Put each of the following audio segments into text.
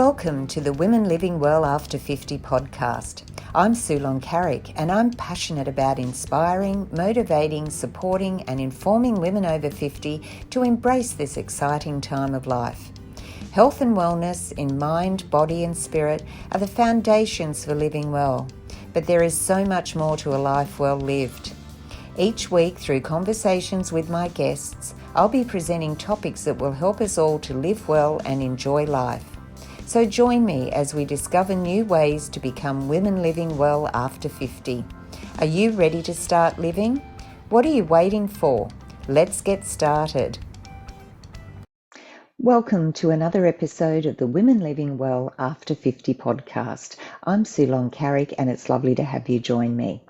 Welcome to the Women Living Well After 50 podcast. I'm Sulon Carrick and I'm passionate about inspiring, motivating, supporting and informing women over 50 to embrace this exciting time of life. Health and wellness in mind, body and spirit are the foundations for living well, but there is so much more to a life well lived. Each week, through conversations with my guests, I'll be presenting topics that will help us all to live well and enjoy life. So join me as we discover new ways to become women living well after 50. Are you ready to start living? What are you waiting for? Let's get started. Welcome to another episode of the Women Living Well After 50 podcast. I'm Sulon Carrick and it's lovely to have you join me.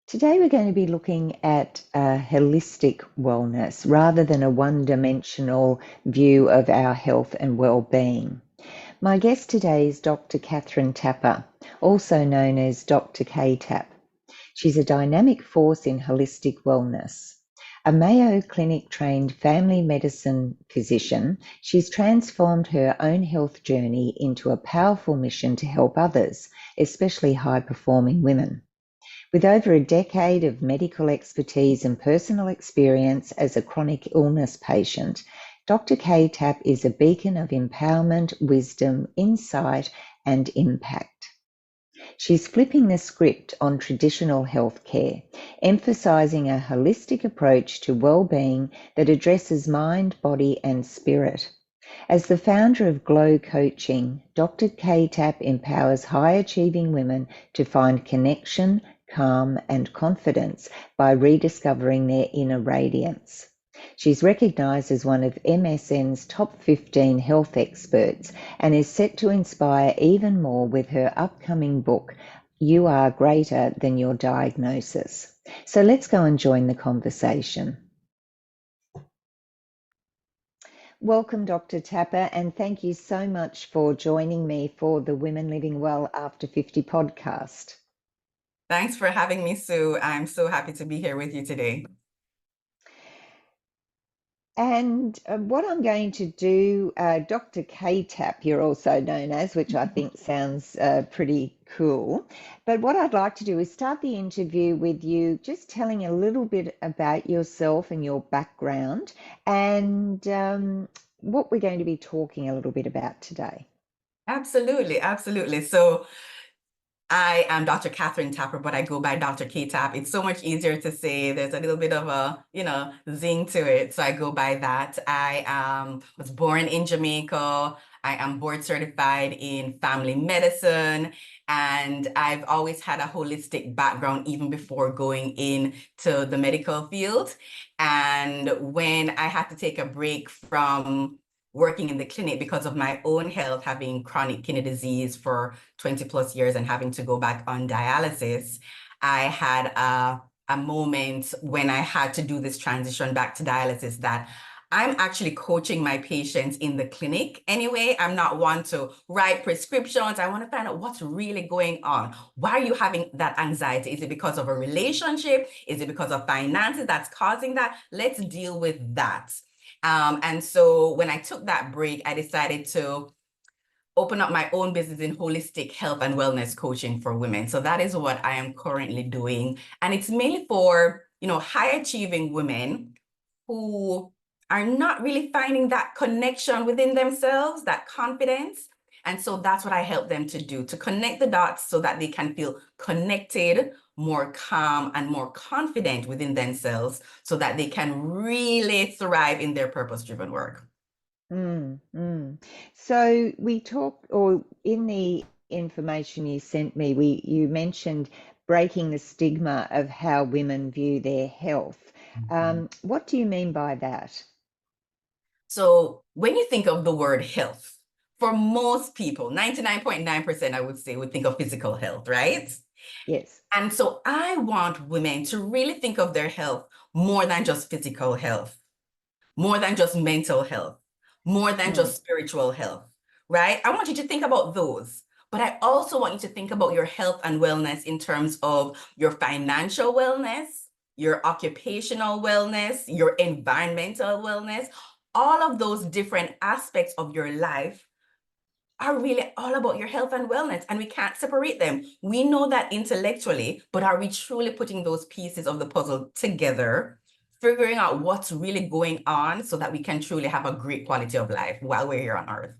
Today we're going to be looking at holistic wellness rather than a one-dimensional view of our health and well-being. My guest today is Dr. Kathryn Tapper, also known as Dr. KTap. She's a dynamic force in holistic wellness. A Mayo Clinic-Trained family medicine physician, she's transformed her own health journey into a powerful mission to help others, especially high-performing women. With over a decade of medical expertise and personal experience as a chronic illness patient, Dr. KTap is a beacon of empowerment, wisdom, insight, and impact. She's flipping the script on traditional healthcare, emphasizing a holistic approach to well-being that addresses mind, body, and spirit. As the founder of Glow Coaching, Dr. KTap empowers high-achieving women to find connection, calm and confidence by rediscovering their inner radiance. She's recognised as one of MSN's top 15 health experts and is set to inspire even more with her upcoming book, You Are Greater Than Your Diagnosis. So let's go and join the conversation. Welcome, Dr. Tapper, and thank you so much for joining me for the Women Living Well After 50 podcast. Thanks for having me, Sue. I'm so happy to be here with you today. And what I'm going to do, Dr. KTap, you're also known as, which I think sounds pretty cool. But what I'd like to do is start the interview with you just telling a little bit about yourself and your background and what we're going to be talking a little bit about today. Absolutely, absolutely. So I am Dr. Kathryn Tapper, but I go by Dr. KTap. It's so much easier to say. There's a little bit of a, zing to it. So I go by that. I was born in Jamaica. I am board certified in family medicine, and I've always had a holistic background even before going into the medical field. And when I had to take a break from working in the clinic because of my own health, having chronic kidney disease for 20 plus years and having to go back on dialysis, I had a moment when I had to do this transition back to dialysis that I'm actually coaching my patients in the clinic anyway. I'm not one to write prescriptions. I want to find out what's really going on. Why are you having that anxiety? Is it because of a relationship? Is it because of finances that's causing that? Let's deal with that. And so when I took that break, I decided to open up my own business in holistic health and wellness coaching for women. So that is what I am currently doing. And it's mainly for, high achieving women who are not really finding that connection within themselves, that confidence. And so that's what I help them to do, to connect the dots so that they can feel connected, more calm and more confident within themselves so that they can really thrive in their purpose-driven work. So we talked, or in the information you sent me, you mentioned breaking the stigma of how women view their health. What do you mean by that? So when you think of the word health, for most people, 99.9%, I would say, would think of physical health, right? Yes. And so I want women to really think of their health more than just physical health, more than just mental health, more than just spiritual health, right? I want you to think about those. But I also want you to think about your health and wellness in terms of your financial wellness, your occupational wellness, your environmental wellness, all of those different aspects of your life are really all about your health and wellness, and we can't separate them. We know that intellectually, but are we truly putting those pieces of the puzzle together, figuring out what's really going on so that we can truly have a great quality of life while we're here on earth?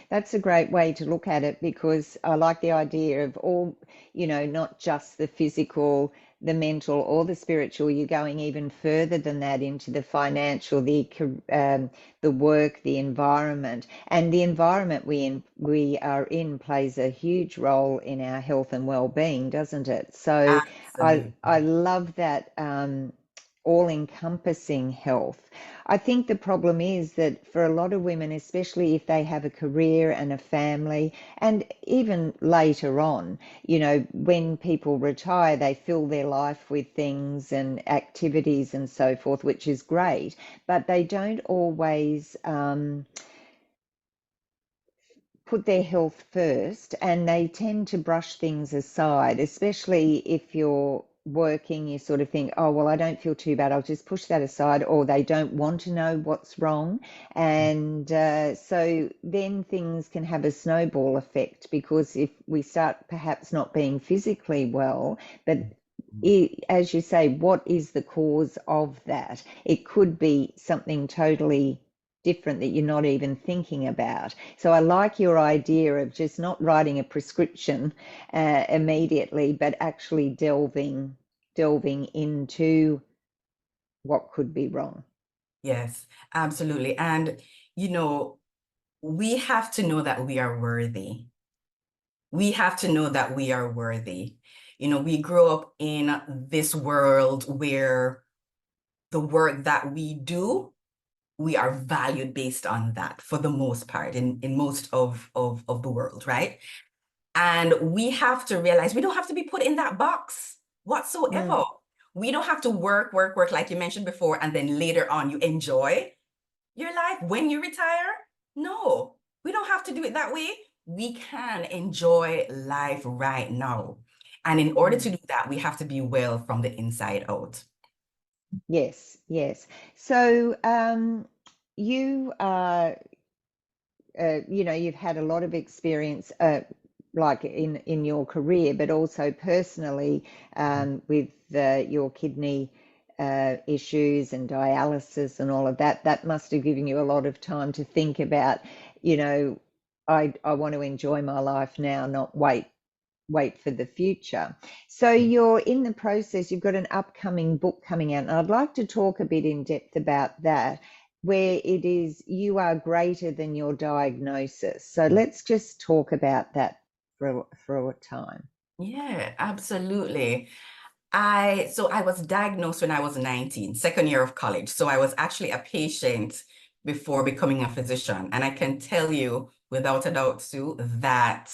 That's a great way to look at it, because I like the idea of all, not just the physical, the mental, or the spiritual. You're going even further than that into the financial, the work, the environment, and the environment we are in plays a huge role in our health and well-being, doesn't it? So I Absolutely. love that. All-encompassing health. I think the problem is that for a lot of women, especially if they have a career and a family, and even later on, when people retire, they fill their life with things and activities and so forth, which is great, but they don't always put their health first, and they tend to brush things aside, especially if you're working. You sort of think, oh, well, I don't feel too bad, I'll just push that aside, or they don't want to know what's wrong. And so then things can have a snowball effect, because if we start perhaps not being physically well, but as you say, what is the cause of that? It could be something totally different that you're not even thinking about. So I like your idea of just not writing a prescription immediately, but actually delving into what could be wrong. Yes, absolutely. And, we have to know that we are worthy. We have to know that we are worthy. We grow up in this world where the work that we do, we are valued based on that for the most part in most of the world, right? And we have to realize we don't have to be put in that box whatsoever. Mm, We don't have to work, work, work, like you mentioned before, and then later on you enjoy your life when you retire. No, we don't have to do it that way. We can enjoy life right now. And in order mm. to do that, we have to be well from the inside out. Yes, yes. So you are you've had a lot of experience, like in your career, but also personally, with your kidney issues and dialysis and all of that. That must have given you a lot of time to think about, you know, I want to enjoy my life now, not wait for the future. So you're in the process, you've got an upcoming book coming out, and I'd like to talk a bit in depth about that, where it is you are greater than your diagnosis. So let's just talk about that for a time. Yeah, absolutely. I was diagnosed when I was 19, second year of college. So I was actually a patient before becoming a physician. And I can tell you without a doubt, Sue, that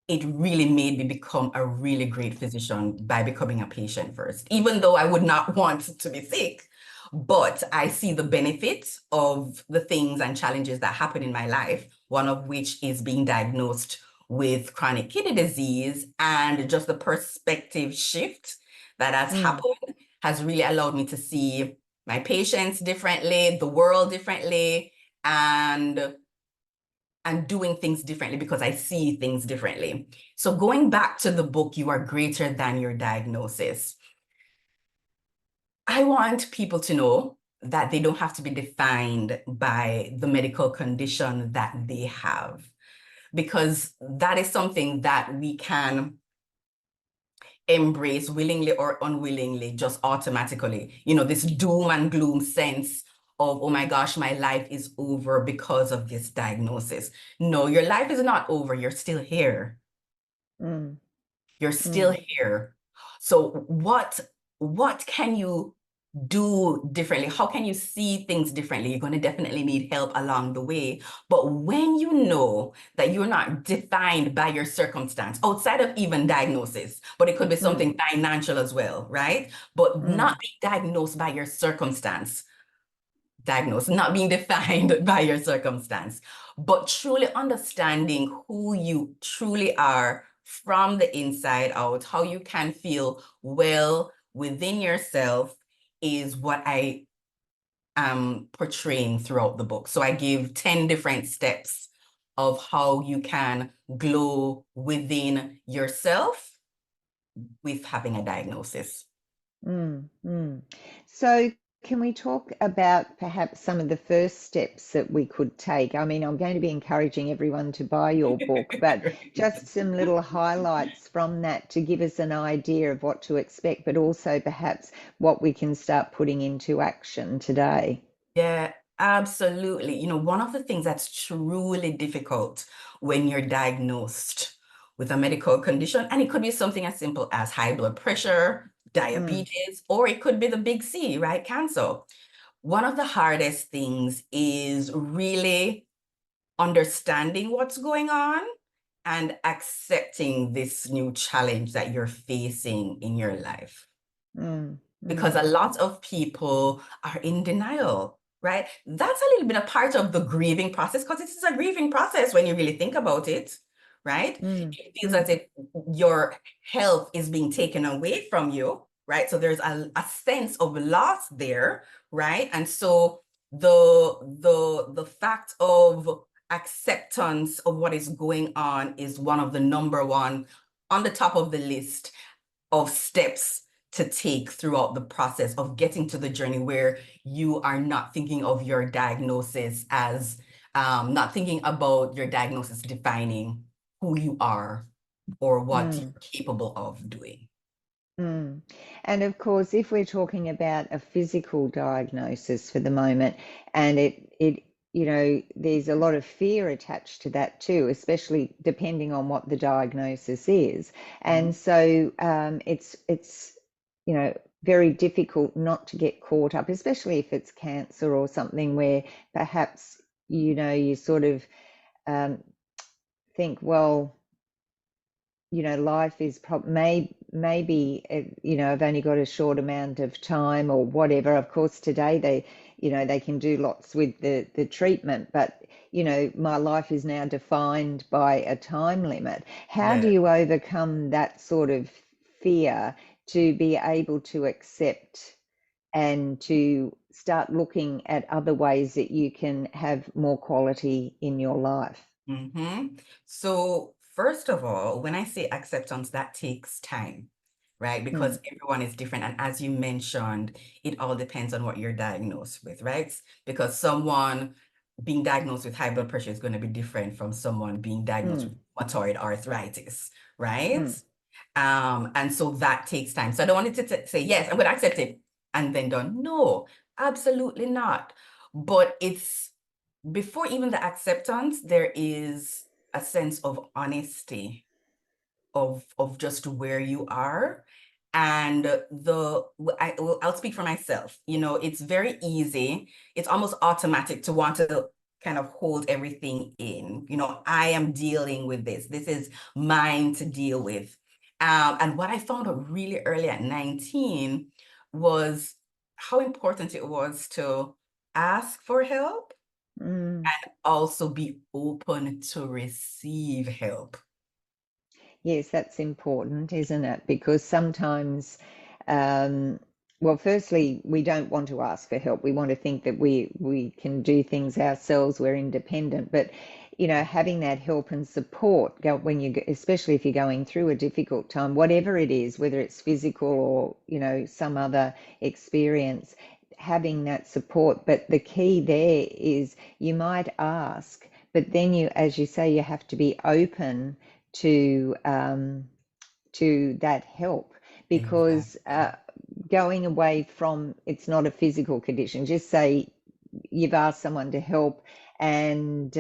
it really made me become a really great physician by becoming a patient first, even though I would not want to be sick. But I see the benefits of the things and challenges that happen in my life, one of which is being diagnosed with chronic kidney disease, and just the perspective shift that has Mm, happened has really allowed me to see my patients differently, the world differently, and doing things differently because I see things differently. So going back to the book, You Are Greater Than Your Diagnosis, I want people to know that they don't have to be defined by the medical condition that they have, because that is something that we can embrace willingly or unwillingly, just automatically. This doom and gloom sense of, oh my gosh, my life is over because of this diagnosis. No, your life is not over. You're still here. mm, You're still mm, here. So what can you do differently? How can you see things differently? You're going to definitely need help along the way. But when you know that you're not defined by your circumstance, outside of even diagnosis, but it could be mm, something financial as well, right? But mm, not being diagnosed by your circumstance, diagnosed, not being defined by your circumstance, but truly understanding who you truly are from the inside out, how you can feel well within yourself is what I portraying throughout the book. So I give 10 different steps of how you can glow within yourself with having a diagnosis. So can we talk about perhaps some of the first steps that we could take? I mean, I'm going to be encouraging everyone to buy your book, but just some little highlights from that to give us an idea of what to expect, but also perhaps what we can start putting into action today. Yeah, absolutely. One of the things that's truly difficult when you're diagnosed with a medical condition, and it could be something as simple as high blood pressure, diabetes, or it could be the big C, right? Cancer. One of the hardest things is really understanding what's going on and accepting this new challenge that you're facing in your life. Because a lot of people are in denial, right? That's a little bit a part of the grieving process, because it is a grieving process when you really think about it, right? It feels as if your health is being taken away from you, right? So there's a sense of loss there, right? And so the fact of acceptance of what is going on is one of the number one on the top of the list of steps to take throughout the process of getting to the journey where you are not thinking of your diagnosis as not thinking about your diagnosis defining who you are or what you're capable of doing. And of course, if we're talking about a physical diagnosis for the moment, and there's a lot of fear attached to that too, especially depending on what the diagnosis is. And so it's very difficult not to get caught up, especially if it's cancer or something where perhaps you sort of think, well, life is maybe I've only got a short amount of time or whatever. Of course, today they can do lots with the treatment, but my life is now defined by a time limit. How do you overcome that sort of fear to be able to accept and to start looking at other ways that you can have more quality in your life? So first of all, when I say acceptance, that takes time, right? Because everyone is different. And as you mentioned, it all depends on what you're diagnosed with, right? Because someone being diagnosed with high blood pressure is going to be different from someone being diagnosed with rheumatoid arthritis, right? And so that takes time. So I don't want it to say, yes, I'm going to accept it and then done. No, absolutely not. But it's before even the acceptance, there is a sense of honesty of just where you are. And I'll speak for myself. It's very easy. It's almost automatic to want to kind of hold everything in. I am dealing with this. This is mine to deal with. And what I found out really early at 19 was how important it was to ask for help and also be open to receive help. Yes, that's important, isn't it? Because sometimes, well, firstly, we don't want to ask for help. We want to think that we can do things ourselves, we're independent. But, having that help and support especially if you're going through a difficult time, whatever it is, whether it's physical or, some other experience, having that support. But the key there is you might ask, but then as you say, you have to be open to that help, because going away from it's not a physical condition. Just say you've asked someone to help, and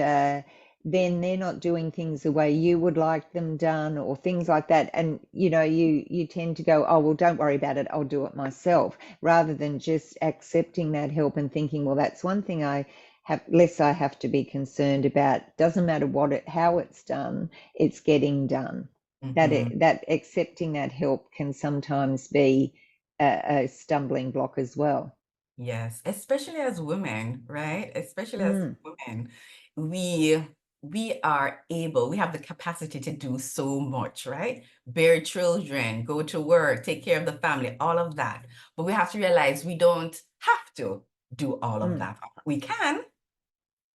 then they're not doing things the way you would like them done, or things like that, and you tend to go, oh well, don't worry about it, I'll do it myself, rather than just accepting that help and thinking, well, that's one thing I have to be concerned about. Doesn't matter how it's done, it's getting done. That accepting that help can sometimes be a stumbling block as well. Yes, especially as women, right? Especially as women, we we have the capacity to do so much, right? Bear children, go to work, take care of the family, all of that. But we have to realize we don't have to. do all of that. We can,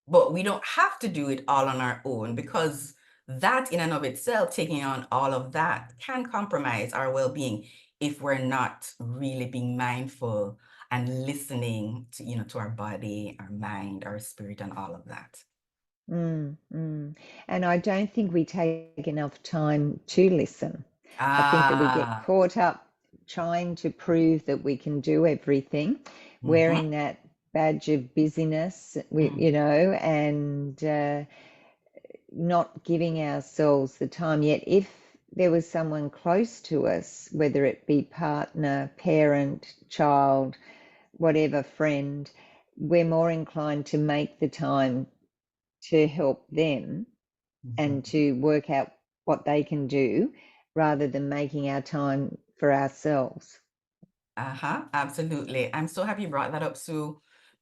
but we don't have to do it all on our own, because that in and of itself, taking on all of that, can compromise our well-being if we're not really being mindful and listening to, to our body, our mind, our spirit, and all of that. And I don't think we take enough time to listen. I think that we get Ah, caught up trying to prove that we can do everything, mm-hmm, wearing that badge of busyness, and not giving ourselves the time. Yet, if there was someone close to us, whether it be partner, parent, child, whatever, friend, we're more inclined to make the time to help them and mm-hmm. to work out what they can do rather than making our time for ourselves. Uh-huh, absolutely. I'm so happy you brought that up, Sue,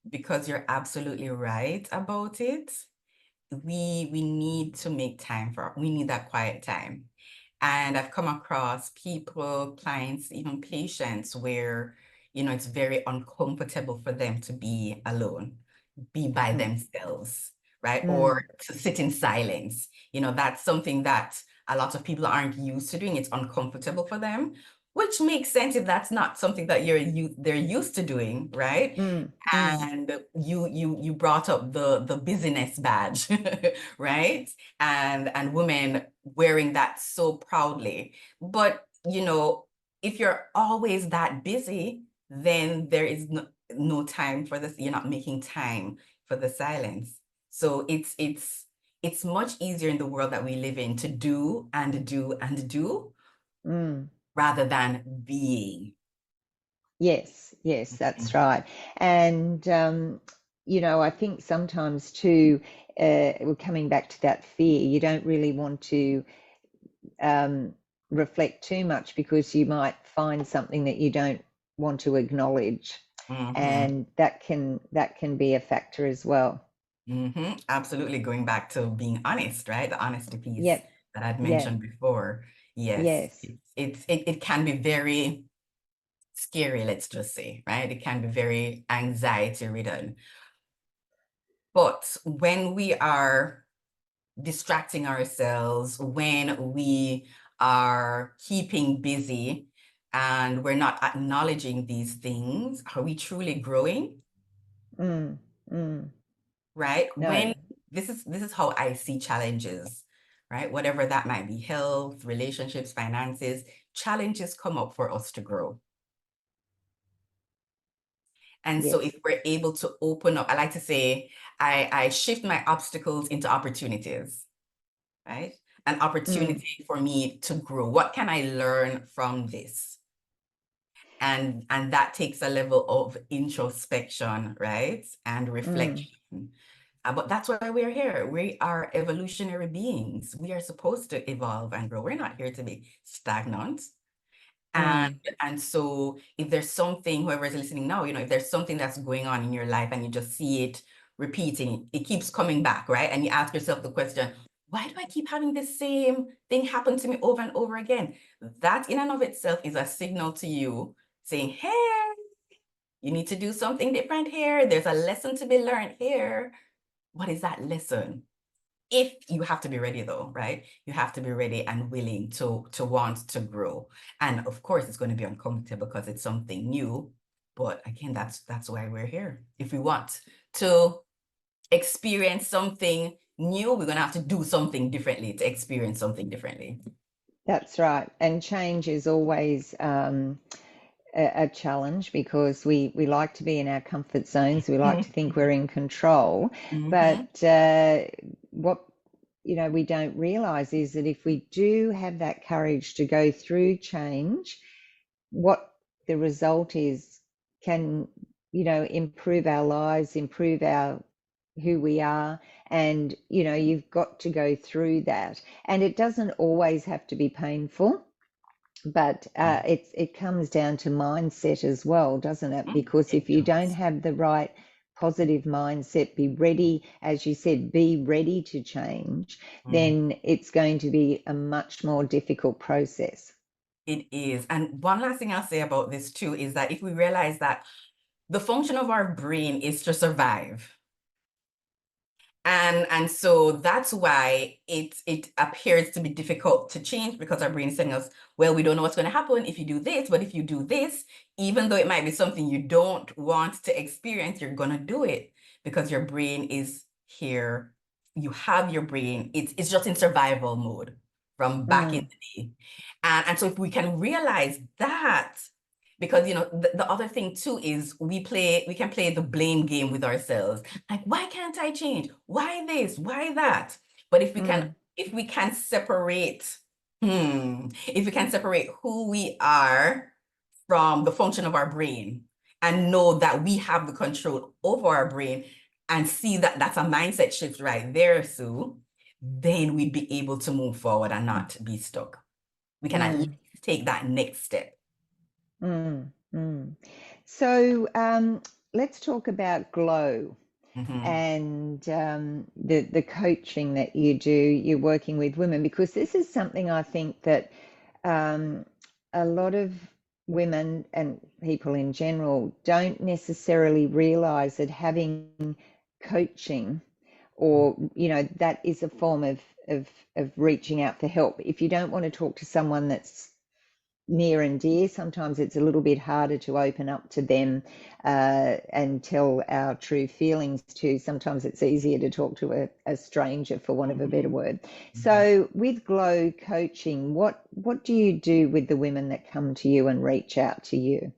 because you're absolutely right about it. We need to make time we need that quiet time. And I've come across people, clients, even patients where, it's very uncomfortable for them to be alone, be by Mm, themselves, right? mm, Or to sit in silence. That's something that a lot of people aren't used to doing. It's uncomfortable for them, which makes sense if that's not something that they're used to doing, right? mm, mm, And you brought up the busyness badge, right? And women wearing that so proudly. But if you're always that busy, then there is no time for this. You're not making time for the silence. So it's much easier in the world that we live in to do and do and do mm. rather than being. Yes, yes, that's right. And, I think sometimes too, we're coming back to that fear. You don't really want to um, reflect too much because you might find something that you don't want to acknowledge, Mm-hmm. and that can be a factor as well. Mm-hmm. Absolutely. Going back to being honest, right? The honesty piece Yep, that I'd yeah, mentioned before. Yes, yes, it can be very scary, let's just say, right? It can be very anxiety ridden. But when we are distracting ourselves, when we are keeping busy and we're not acknowledging these things, are we truly growing? mm, mm. Right? No, When this is how I see challenges, right? Whatever that might be, health, relationships, finances, challenges come up for us to grow. And so if yes, we're able to open up, I like to say, I shift my obstacles into opportunities, right? An mm, opportunity for me to grow. What can I learn from this? And that takes a level of introspection, right? And mm, reflection. But that's why we're here. We are evolutionary beings. We are supposed to evolve and grow. We're not here to be stagnant. And mm, and so if there's something, whoever is listening now, if there's something that's going on in your life and you just see it repeating, it keeps coming back, right? And you ask yourself the question, why do I keep having the same thing happen to me over and over again? That in and of itself is a signal to you saying, hey, you need to do something different here. There's a lesson to be learned here. What is that lesson? If you have to be ready though, right? You have to be ready and willing to want to grow. And of course it's going to be uncomfortable because it's something new. But again, that's why we're here. If we want to experience something new, we're going to have to do something differently to experience something differently. that's right. And change is always a challenge because we like to be in our comfort zones. We like to think we're in control, Mm-hmm. but what we don't realize is that if we do have that courage to go through change, what the result is can improve our lives, improve our who we are, and you've got to go through that, and it doesn't always have to be painful, but it comes down to mindset as well, doesn't it? Because It if you don't does. have the right positive mindset, be ready, as you said, be ready to change, Mm. then it's going to be a much more difficult process. It is. And one last thing I'll say about this too is that if we realize that The function of our brain is to survive. And so that's why it appears to be difficult to change, because our brain is telling us, well, we don't know what's going to happen if you do this, but if you do this, even though it might be something you don't want to experience, you're going to do it because your brain is here. You have your brain. It's just in survival mode from back in the day. And so if we can realize that, because the other thing too is we can play the blame game with ourselves. Like, why can't I change? Why this? Why that? But if we can separate, if we can separate who we are from the function of our brain and know that we have the control over our brain and see that that's a mindset shift right there, Sue, then we'd be able to move forward and not be stuck. We can at least take that next step. So let's talk about Glow and the coaching that you do. You're working with women, because this is something I think that a lot of women and people in general don't necessarily realize that having coaching, or that is a form of reaching out for help. If you don't want to talk to someone that's near and dear, sometimes it's a little bit harder to open up to them and tell our true feelings to. Sometimes it's easier to talk to a stranger, for want of a better word. So with Glow coaching, what do you do with the women that come to you and reach out to you?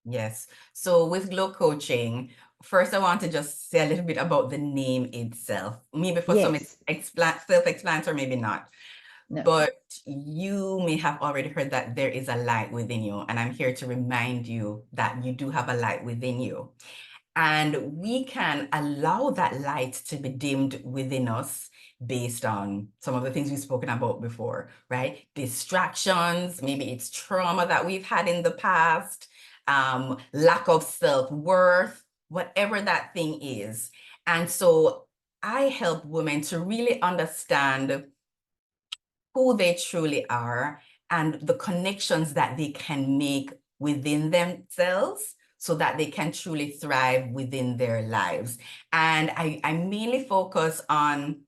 Yes. So with Glow coaching, first I want to just say a little bit about the name itself. Maybe for some it's self-explanatory, maybe not. No. But you may have already heard that there is a light within you, and I'm here to remind you that you do have a light within you. And we can allow that light to be dimmed within us based on some of the things we've spoken about before, right? Distractions, maybe it's trauma that we've had in the past, lack of self-worth, whatever that thing is. And so I help women to really understand who they truly are and the connections that they can make within themselves so that they can truly thrive within their lives. And I mainly focus on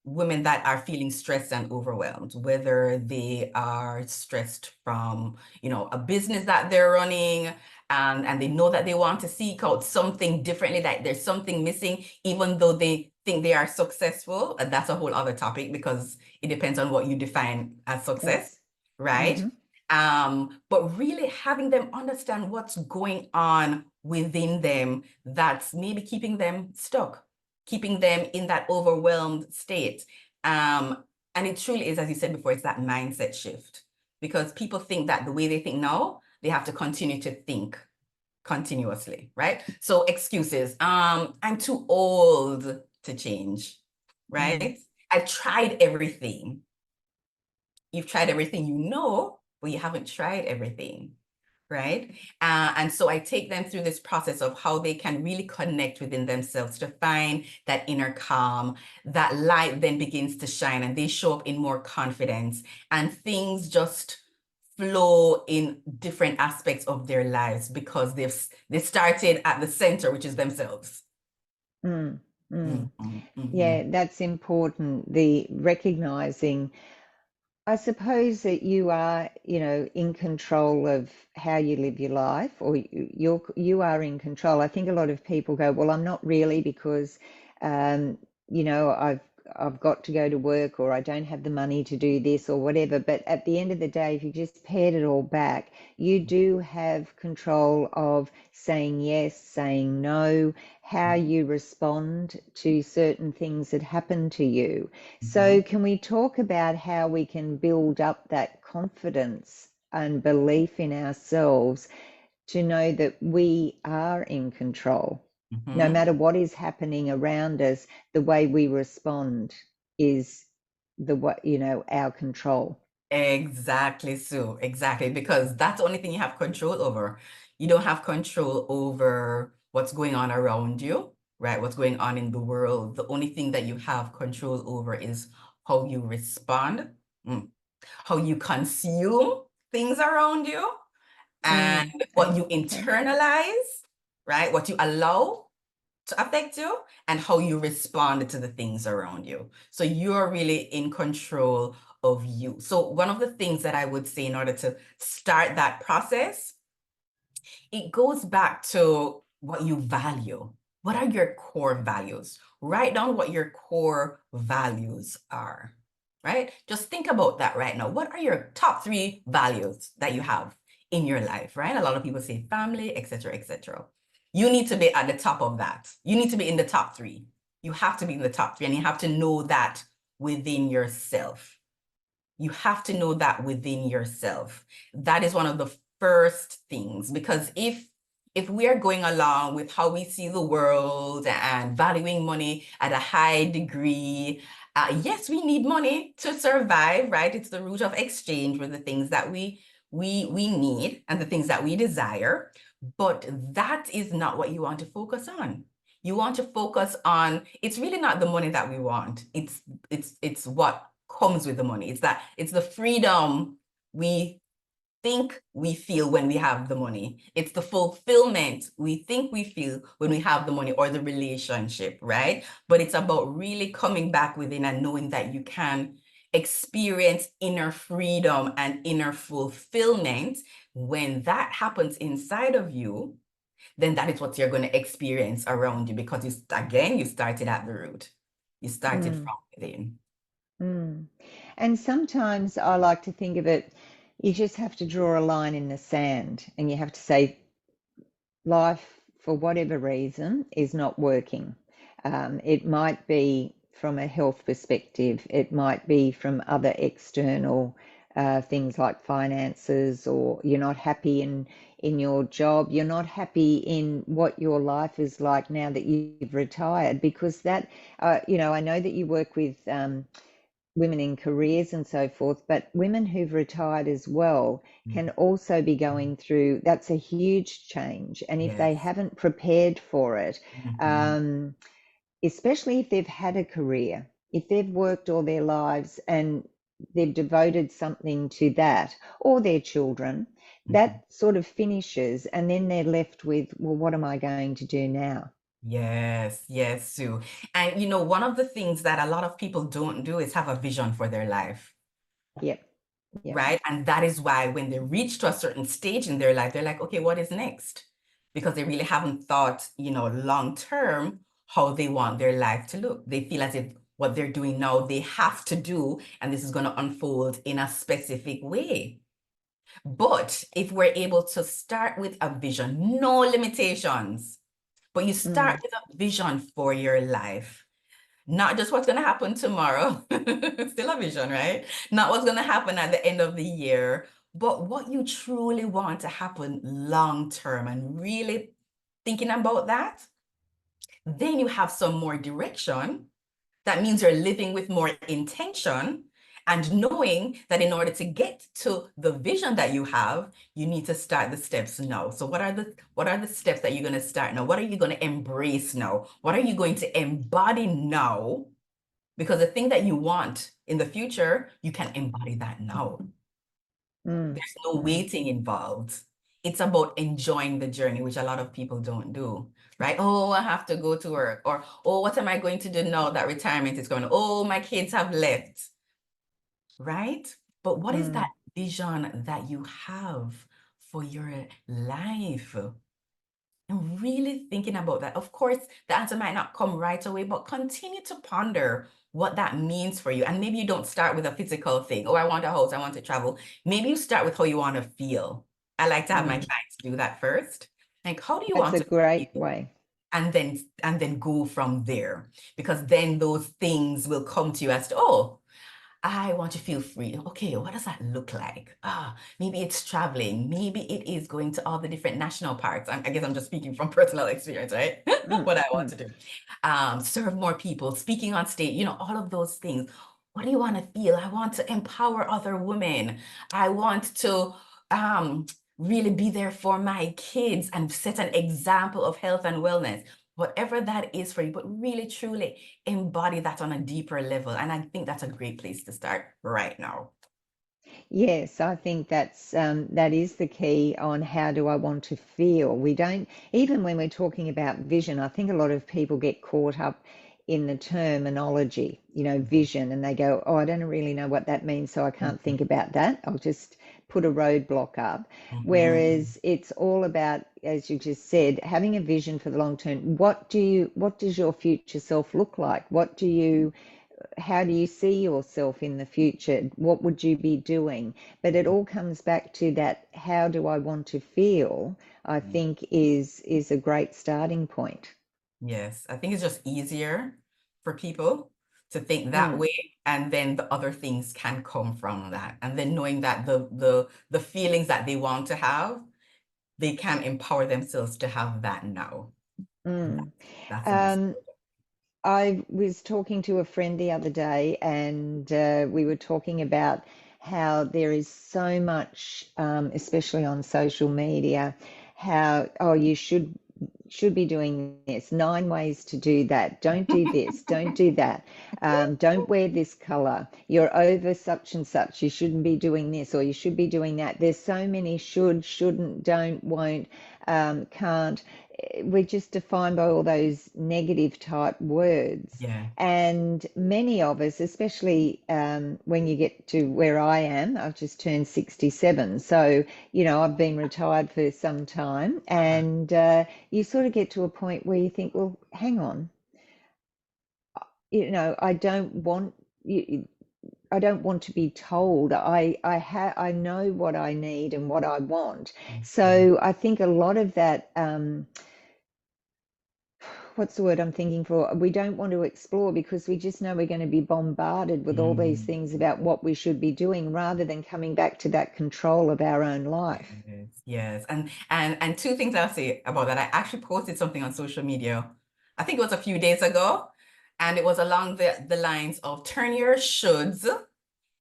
women that are feeling stressed and overwhelmed, whether they are stressed from, a business that they're running, and they know that they want to seek out something differently, that there's something missing, even though they think they are successful. And that's a whole other topic, because it depends on what you define as success, right? But really having them understand what's going on within them that's maybe keeping them stuck, keeping them in that overwhelmed state. And it truly is, as you said before, it's that mindset shift, because people think that the way they think now, they have to continue to think continuously, right? So excuses, I'm too old to change, right? I've tried everything. You've tried everything but you haven't tried everything, right? And so I take them through this process of how they can really connect within themselves to find that inner calm. That light then begins to shine and they show up in more confidence, and things just flow in different aspects of their lives because they started at the center, which is themselves. Yeah, that's important. The recognizing, I suppose, that you are, in control of how you live your life, or you are in control. I think a lot of people go, well, I'm not really, because, I've got to go to work, or I don't have the money to do this or whatever. But at the end of the day, if you just pared it all back, you do have control of saying yes, saying no, how you respond to certain things that happen to you. So can we talk about how we can build up that confidence and belief in ourselves to know that we are in control? No matter what is happening around us, the way we respond is our control. Exactly, Sue. Exactly. Because that's the only thing you have control over. You don't have control over what's going on around you, right? What's going on in the world. The only thing that you have control over is how you respond, how you consume things around you, and what you internalize, right? What you allow to affect you and how you respond to the things around you. So you're really in control of you. So one of the things that I would say in order to start that process, it goes back to what you value. What are your core values? Write down what your core values are, right? Just think about that right now. What are your top 3 values that you have in your life, right? A lot of people say family, etc., etc. You need to be at the top of that. You need to be in the top 3. You have to be in the top 3, and you have to know that within yourself. You have to know that within yourself. That is one of the first things, because if we are going along with how we see the world and valuing money at a high degree, yes, we need money to survive, right? It's the root of exchange with the things that we need and the things that we desire. But that is not what you want to focus on. You want to focus on, it's really not the money that we want. It's what comes with the money. It's the freedom we think we feel when we have the money. It's the fulfillment we think we feel when we have the money, or the relationship, right? But it's about really coming back within and knowing that you can experience inner freedom and inner fulfillment. When that happens inside of you, then that is what you're going to experience around you, because you started at the root. You started from within. And sometimes I like to think of it, you just have to draw a line in the sand and you have to say, life, for whatever reason, is not working. It might be from a health perspective, it might be from other external things like finances, or you're not happy in your job, you're not happy in what your life is like now that you've retired, because that, I know that you work with women in careers and so forth, but women who've retired as well can also be going through, that's a huge change. And if they Yes. haven't prepared for it, Mm-hmm. especially if they've had a career, if they've worked all their lives and they've devoted something to that, or their children, Mm-hmm. that sort of finishes, and then they're left with, well, what am I going to do now? Yes, yes, Sue. And one of the things that a lot of people don't do is have a vision for their life, Yep, yep. right? And that is why when they reach to a certain stage in their life, they're like, okay, what is next? Because they really haven't thought, long term, how they want their life to look. They feel as if what they're doing now, they have to do, and this is going to unfold in a specific way. But if we're able to start with a vision, no limitations, but you start with a vision for your life, not just what's going to happen tomorrow, still a vision, right? Not what's going to happen at the end of the year, but what you truly want to happen long term, and really thinking about that, then you have some more direction. That means you're living with more intention, and knowing that in order to get to the vision that you have, you need to start the steps now. So what are the steps that you're going to start now? What are you going to embrace now? What are you going to embody now? Because the thing that you want in the future, you can embody that now. There's no waiting involved. It's about enjoying the journey, which a lot of people don't do, right? Oh, I have to go to work, or, oh, what am I going to do now that retirement is going? Oh, my kids have left, right? But what is that vision that you have for your life? And really thinking about that. Of course, the answer might not come right away, but continue to ponder what that means for you. And maybe you don't start with a physical thing. Oh, I want a house, I want to travel. Maybe you start with how you want to feel. I like to have my clients do that first. Like, how do you That's want a to great feel? way. And then go from there. Because then those things will come to you as to, oh, I want to feel free. Okay, what does that look like? Maybe it's traveling. Maybe it is going to all the different national parks. I guess I'm just speaking from personal experience, right? What I want to do. Serve more people, speaking on stage, all of those things. What do you want to feel? I want to empower other women. I want to really be there for my kids and set an example of health and wellness. Whatever that is for you, but really truly embody that on a deeper level. And I think that's a great place to start right now. Yes, I think that is the key on how do I want to feel. We don't, even when we're talking about vision, I think a lot of people get caught up in the terminology, vision, and they go, oh, I don't really know what that means, so I can't think about that. I'll just put a roadblock up. Mhm. Whereas it's all about, as you just said, having a vision for the long term. What does your future self look like? How do you see yourself in the future? What would you be doing? But it all comes back to that, how do I want to feel? I think is a great starting point. Yes, I think it's just easier for people to think that Mm, way, and then the other things can come from that. And then knowing that the feelings that they want to have, they can empower themselves to have that now. And mm. that's the most Um, I was talking to a friend the other day, and we were talking about how there is so much, especially on social media, how, oh, you should be doing this, 9 ways to do that. Don't do this, don't do that. Don't wear this color. You're over such and such. You shouldn't be doing this, or you should be doing that. There's so many should, shouldn't, don't, won't, can't. We're just defined by all those negative type words. Yeah. And many of us, especially when you get to where I am, I've just turned 67. So, I've been retired for some time, and you sort of get to a point where you think, well, hang on, I don't want you. I don't want to be told. I know what I need and what I want. Mhm. So I think a lot of that. What's the word I'm thinking for? We don't want to explore because we just know we're going to be bombarded with all these Mm. things about what we should be doing rather than coming back to that control of our own life. Yes, yes. And two things I'll say about that. I actually posted something on social media. I think it was a few days ago, and it was along the lines of turn your shoulds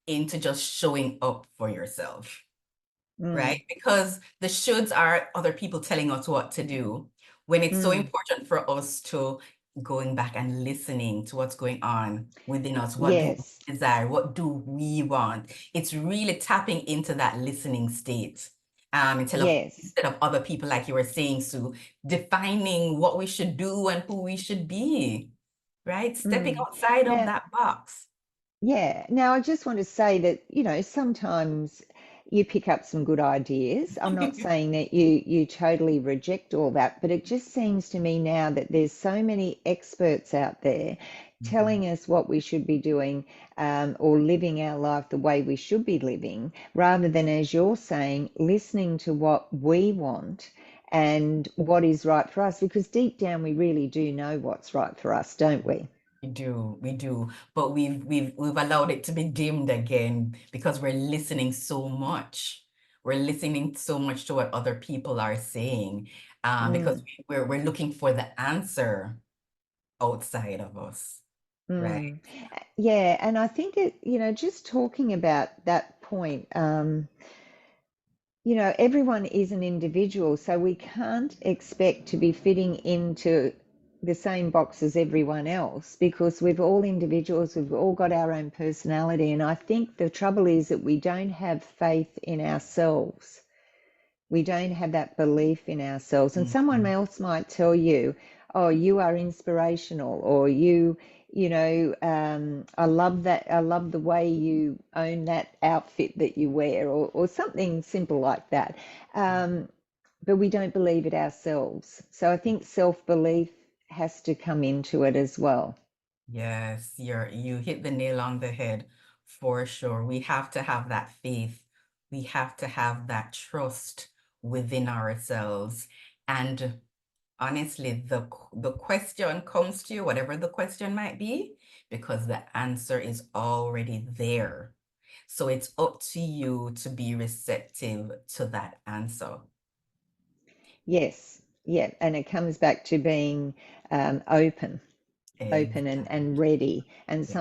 into just showing up for yourself. Right? Mm, Because the shoulds are other people telling us what to do, when it's so mm, important for us to going back and listening to what's going on within us. What do yes, we desire? What do we want? It's really tapping into that listening state. yes, Instead of other people, like you were saying, Sue, defining what we should do and who we should be, right? Stepping mm. outside of Now, that box. yeah. Now, I just want to say that, sometimes you pick up some good ideas. I'm not saying that you totally reject all that, but it just seems to me now that there's so many experts out there Mhm. telling us what we should be doing, or living our life the way we should be living, rather than, as you're saying, listening to what we want and what is right for us. Because deep down, we really do know what's right for us, don't we? We do, but we've allowed it to be dimmed again because we're listening so much. We're listening so much to what other people are saying, because Mm. we're looking for the answer outside of us, right? Mm. Yeah, and I think just talking about that point, everyone is an individual, so we can't expect to be fitting into the same box as everyone else because we're all individuals, we've all got our own personality, and I think the trouble is that we don't have faith in ourselves. We don't have that belief in ourselves. And someone Mhm. else might tell you, oh, you are inspirational, or I love that. I love the way you own that outfit that you wear, or something simple like that. Um, but we don't believe it ourselves. So I think self-belief has to come into it as well. Yes, you hit the nail on the head for sure. We have to have that faith. We have to have that trust within ourselves. And honestly, the question comes to you, whatever the question might be, because the answer is already there. So it's up to you to be receptive to that answer. Yes, yeah, and it comes back to being open and Exactly. ready, and Yeah.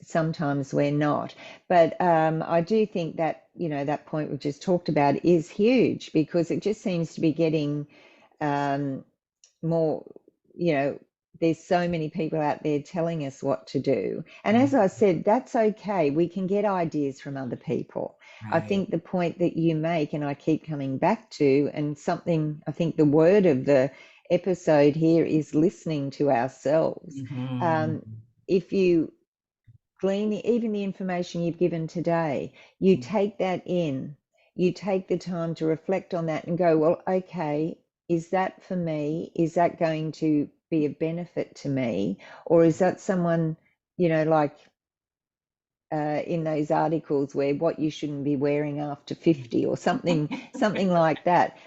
sometimes we're not. But I do think that that point we've just talked about is huge because it just seems to be getting um, more, you know there's so many people out there telling us what to do. And as I said, that's okay. We can get ideas from other people. I Right. think the point that you make, and I keep coming back to, and something I think the word of the episode here is listening to ourselves. If you glean even the information you've given today, you take that in, you take the time to reflect on that and go, well, okay, is that for me? Is that going to be a benefit to me? Or is that someone, like in those articles where what you shouldn't be wearing after 50 or something like that?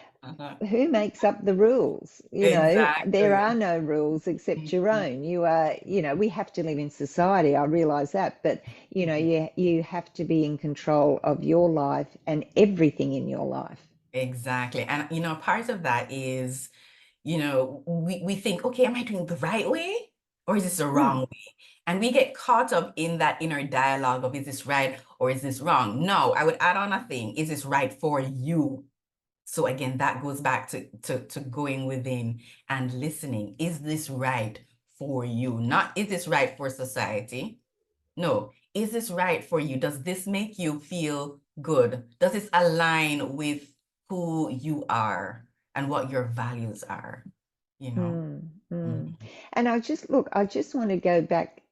Who makes up the rules? There are Exactly. no rules except your own. We have to live in society. I realize that, but you have to be in control of your life and everything in your life. Exactly. And part of that is, we think, okay, am I doing the right way or is this the Mm, wrong way? And we get caught up in that inner dialogue of, is this right or is this wrong? No, I would add on a thing, is this right for you? So again, that goes back to going within and listening. Is this right for you? Not, is this right for society? No, is this right for you? Does this make you feel good? Does this align with who you are and what your values are? You know? mm, mm. Mhm. And I just want to go back,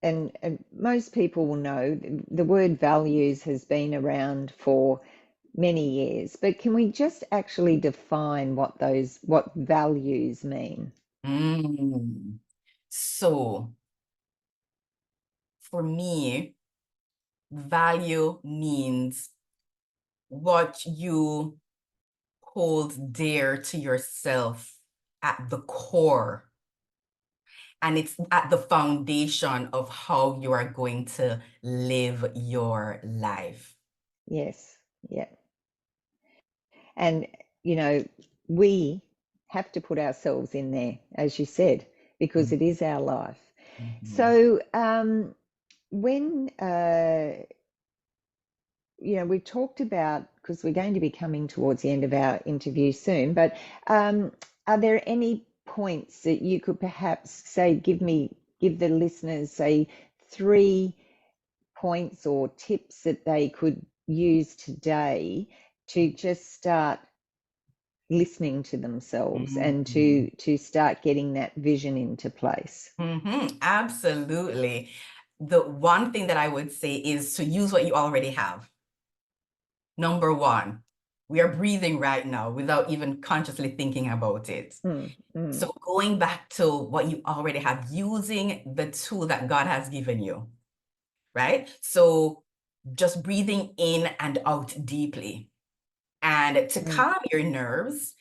and most people will know the word values has been around for many years, but can we just actually define what values mean? Mm. So for me, value means what you hold dear to yourself at the core. And it's at the foundation of how you are going to live your life. Yes, yeah. And, you know, we have to put ourselves in there, as you said, because it is our life. Mhm. So, when, we've talked about, because we're going to be coming towards the end of our interview soon, but are there any points that you could perhaps say, give the listeners, say, 3 points or tips that they could use today to just start listening to themselves and Mhm. to start getting that vision into place? Absolutely. The one thing that I would say is to use what you already have. Number one, we are breathing right now without even consciously thinking about it. Mm, mm, So going back to what you already have, using the tool that God has given you, right? So just breathing in and out deeply. And to mm, calm your nerves,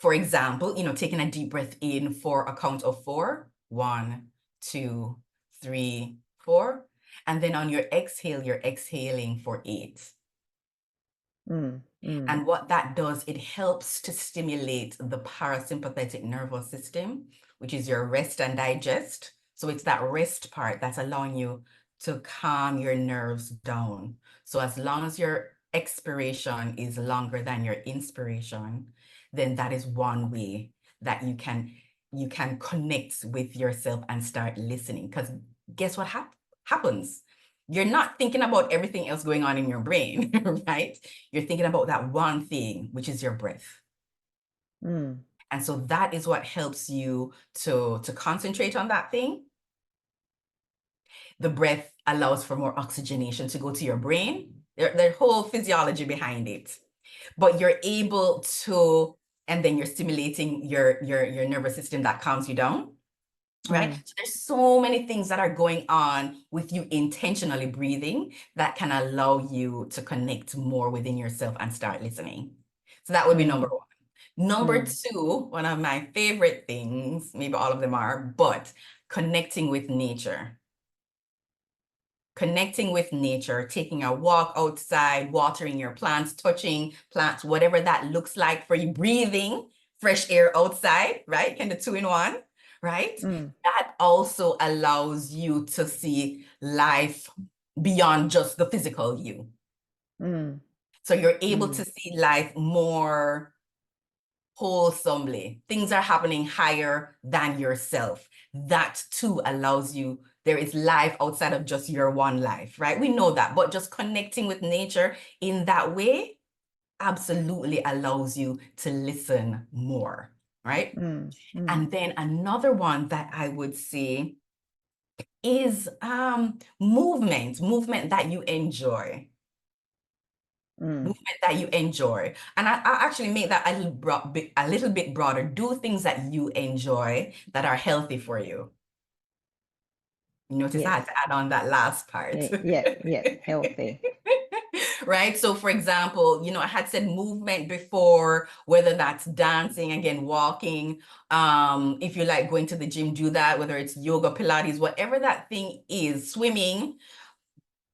for example, taking a deep breath in for a count of 4. 1, 2, 3, 4. And then on your exhale, you're exhaling for 8. mm, mm, And what that does, it helps to stimulate the parasympathetic nervous system, which is your rest and digest. So it's that rest part that's allowing you to calm your nerves down. So as long as your expiration is longer than your inspiration, then that is one way that you can connect with yourself and start listening. Because guess what happens? You're not thinking about everything else going on in your brain, right? You're thinking about that one thing, which is your breath. mm, And so that is what helps you to concentrate on that thing. The breath allows for more oxygenation to go to your brain. There's whole physiology behind it. But you're able to, and then you're stimulating your nervous system that calms you down. Right? mm, So there's so many things that are going on with you intentionally breathing that can allow you to connect more within yourself and start listening. So that would be number mm, one. Number mm, two, one of my favorite things, maybe all of them are, but connecting with nature. Connecting with nature, taking a walk outside, watering your plants, touching plants, whatever that looks like for you, breathing fresh air outside, right? Kind of 2 in 1, right? mm, That also allows you to see life beyond just the physical you. mm, So you're able mm, to see life more wholesomely. Things are happening higher than yourself. That too allows you, there is life outside of just your one life, right? We know that, but just connecting with nature in that way absolutely allows you to listen more, right? And then another one that I would say is movement that you enjoy. Movement that you enjoy. And I actually make that a little bit broader. Do things that you enjoy that are healthy for you. You notice I Yes. had to add on that last part. Yeah, healthy. Right? So for example, I had said movement before, whether that's dancing, again, walking, if you like going to the gym, do that, whether it's yoga, Pilates, whatever that thing is, swimming.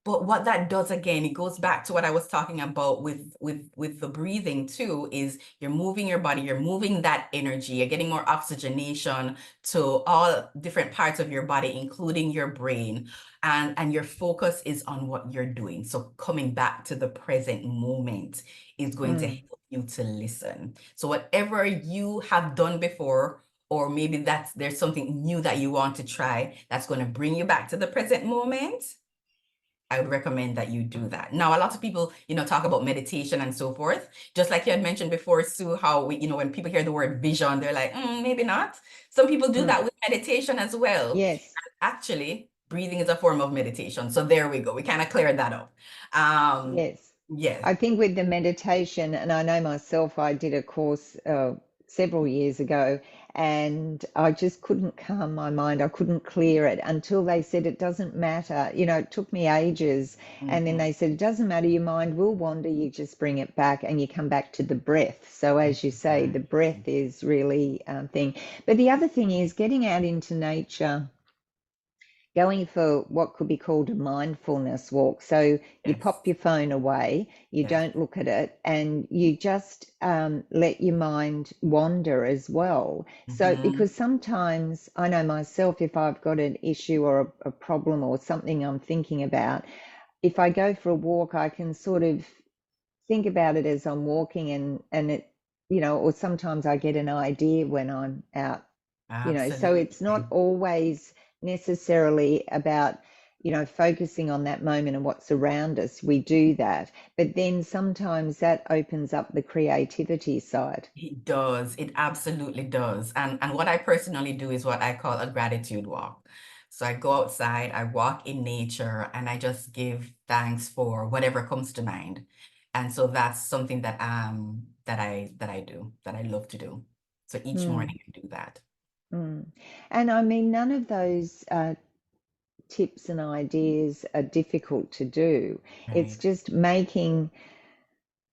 But what that does, again, it goes back to what I was talking about with the breathing too, is you're moving your body, you're moving that energy, you're getting more oxygenation to all different parts of your body, including your brain, and your focus is on what you're doing. So coming back to the present moment is going to help you to listen. So whatever you have done before, or maybe there's something new that you want to try, that's going to bring you back to the present moment, I would recommend that you do that. Now, a lot of people, talk about meditation and so forth. Just like you had mentioned before, Sue, how when people hear the word vision, they're like, maybe not. Some people do that with meditation as well. Yes. Actually, breathing is a form of meditation. So there we go. We kind of cleared that up. Yes. Yes. I think with the meditation, and I know myself, I did a course several years ago, and I just couldn't calm my mind. I couldn't clear it until they said it doesn't matter. It took me ages. And then they said, it doesn't matter, your mind will wander, you just bring it back and you come back to the breath. So as you say, the breath is really thing. But the other thing is getting out into nature, going for what could be called a mindfulness walk. So you pop your phone away, you don't look at it, and you just let your mind wander as well. So because sometimes I know myself, if I've got an issue or a problem or something I'm thinking about, if I go for a walk, I can sort of think about it as I'm walking, and it, or sometimes I get an idea when I'm out. So it's not always necessarily about, focusing on that moment and what's around us. We do that, but then sometimes that opens up the creativity side. It does. It absolutely does. And what I personally do is what I call a gratitude walk. So I go outside, I walk in nature, and I just give thanks for whatever comes to mind. And so that's something that I do, that I love to do. So each morning I do that. And I mean, none of those tips and ideas are difficult to do. It's Right. just making,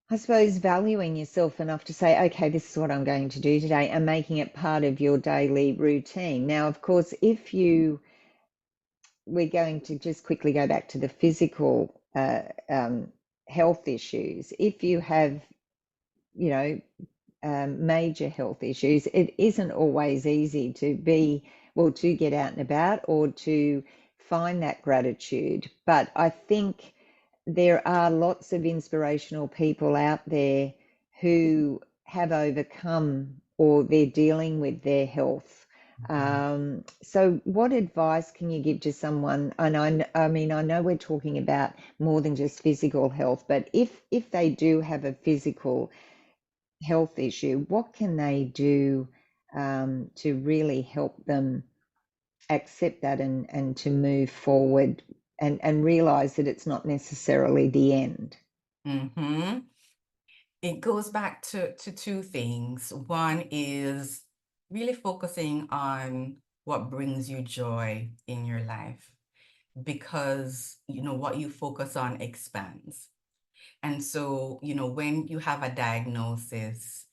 I suppose, valuing yourself enough to say, okay, this is what I'm going to do today, and making it part of your daily routine. Now, of course, we're going to just quickly go back to the physical health issues. If you have, major health issues, it isn't always easy to get out and about or to find that gratitude. But I think there are lots of inspirational people out there who have overcome or they're dealing with their health. So what advice can you give to someone? And I mean, I know we're talking about more than just physical health, but if they do have a physical health issue, what can they do to really help them accept that and to move forward and realize that it's not necessarily the end? It goes back to two things. One is really focusing on what brings you joy in your life, because what you focus on expands. And so, when you have a diagnosis,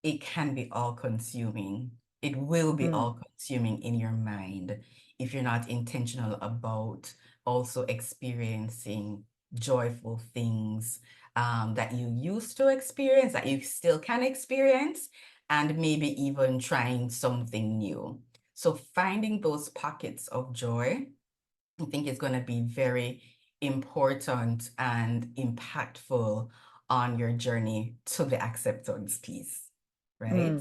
it can be all consuming. It will be all consuming in your mind if you're not intentional about also experiencing joyful things that you used to experience, that you still can experience, and maybe even trying something new. So finding those pockets of joy, I think, is going to be very important and impactful on your journey to the acceptance piece. right?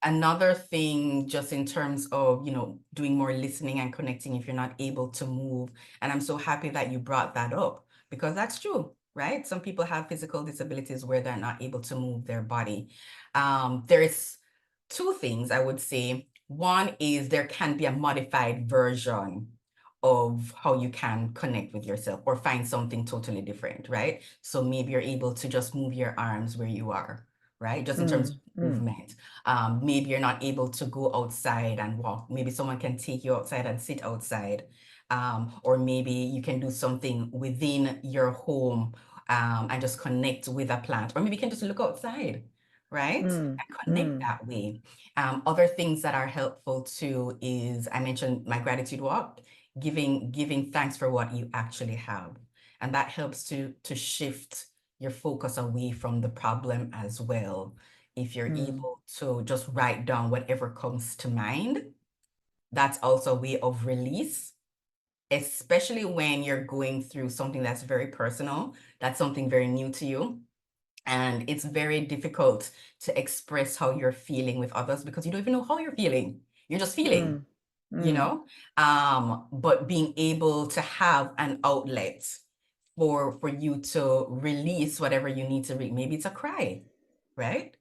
Another thing, just in terms of, doing more listening and connecting if you're not able to move. And I'm so happy that you brought that up because that's true, right? Some people have physical disabilities where they're not able to move their body. There's two things I would say. One is there can be a modified version of how you can connect with yourself or find something totally different, right? So maybe you're able to just move your arms where you are, right? Just in terms of movement. Maybe you're not able to go outside and walk. Maybe someone can take you outside and sit outside. Or maybe you can do something within your home and just connect with a plant. Or maybe you can just look outside, right? And connect that way. Other things that are helpful too is, I mentioned my gratitude walk, giving thanks for what you actually have. And that helps to shift your focus away from the problem as well. If you're able to just write down whatever comes to mind, that's also a way of release, especially when you're going through something that's very personal, that's something very new to you. And it's very difficult to express how you're feeling with others because you don't even know how you're feeling. You're just feeling, but being able to have an outlet for you to release whatever you need to maybe it's a cry, right?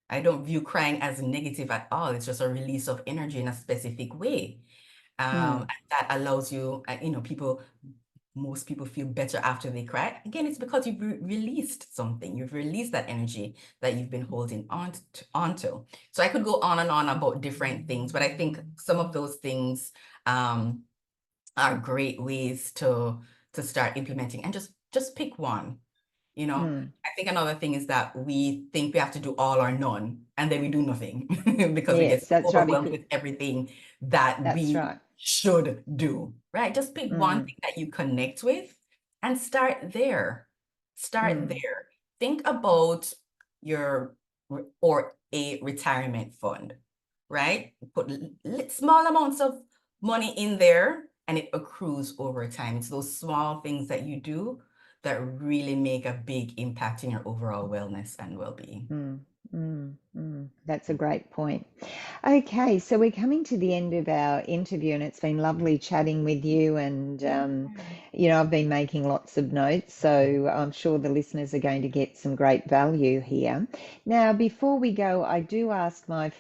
I don't view crying as negative at all. It's just a release of energy in a specific way. And that allows you, most people feel better after they cry. Again, it's because you've released something. You've released that energy that you've been holding onto. So I could go on and on about different things, but I think some of those things are great ways to start implementing, and just pick one. I think another thing is that we think we have to do all or none, and then we do nothing because we get Yes, so that's right. overwhelmed with everything that we should do, right? Just pick one thing that you connect with and start there. Start there. Think about your or a retirement fund, right? Put small amounts of money in there and it accrues over time. It's those small things that you do that really make a big impact in your overall wellness and well-being. That's a great point. Okay, so we're coming to the end of our interview, and it's been lovely chatting with you. And, I've been making lots of notes, so I'm sure the listeners are going to get some great value here. Now, before we go, I do ask my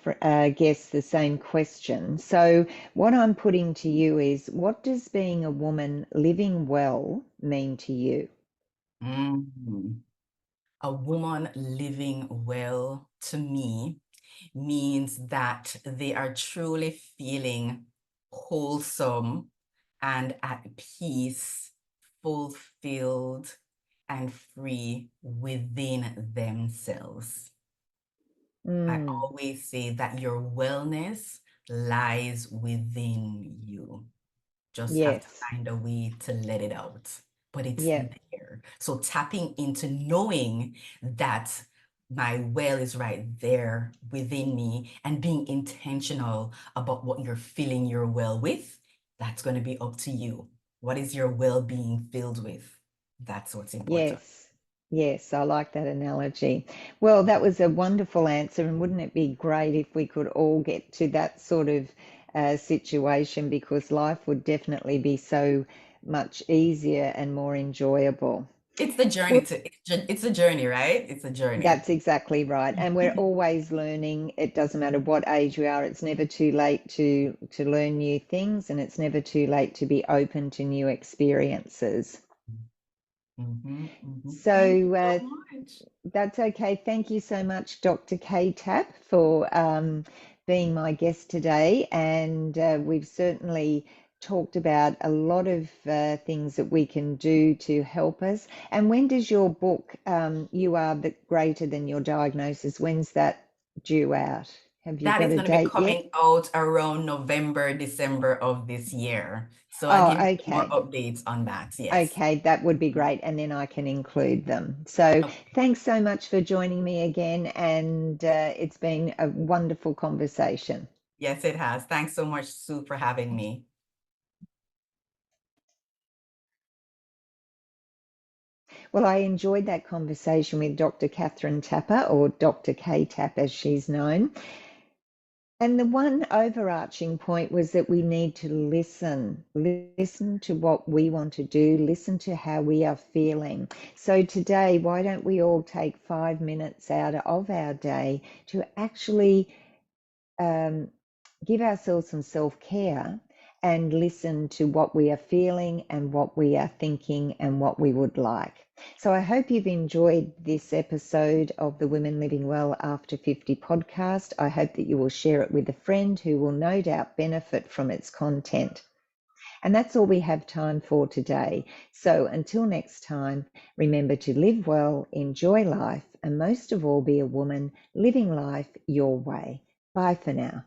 guests the same question. So, what I'm putting to you is, what does being a woman living well mean to you? A woman living well to me means that they are truly feeling wholesome and at peace, fulfilled, and free within themselves. I always say that your wellness lies within you. Just have to find a way to let it out, but it's there. So tapping into knowing that my well is right there within me and being intentional about what you're filling your well with, that's going to be up to you. What is your well being filled with? That's what's important. Yes, I like that analogy. Well, that was a wonderful answer, and wouldn't it be great if we could all get to that sort of situation, because life would definitely be so much easier and more enjoyable. It's the journey it's a journey, right? It's a journey. That's exactly right. And we're always learning. It doesn't matter what age we are. It's never too late to learn new things, and it's never too late to be open to new experiences. Thank you So so much. that's okay. Thank you so much, Dr. KTap, for being my guest today. And we've certainly talked about a lot of things that we can do to help us. And when does your book, You Are Greater Than Your Diagnosis, when's that due out? Have you That got is a going to be date yet? coming out around November, December of this year. So I'll Oh, give you more okay. updates on that. Yes. Okay, that would be great. And then I can include them. So Okay. thanks so much for joining me again. And it's been a wonderful conversation. Yes, it has. Thanks so much, Sue, for having me. Well, Well, I enjoyed that conversation with Dr. Kathryn Tapper, or Dr KTap as she's known. And the one overarching point was that we need to listen to what we want to do, listen to how we are feeling. So today, why don't we all take 5 minutes out of our day to actually give ourselves some self-care and listen to what we are feeling and what we are thinking and what we would like. So I hope you've enjoyed this episode of the Women Living Well After 50 podcast. I hope that you will share it with a friend who will no doubt benefit from its content. And that's all we have time for today. So until next time, remember to live well, enjoy life, and most of all, be a woman living life your way. Bye for now.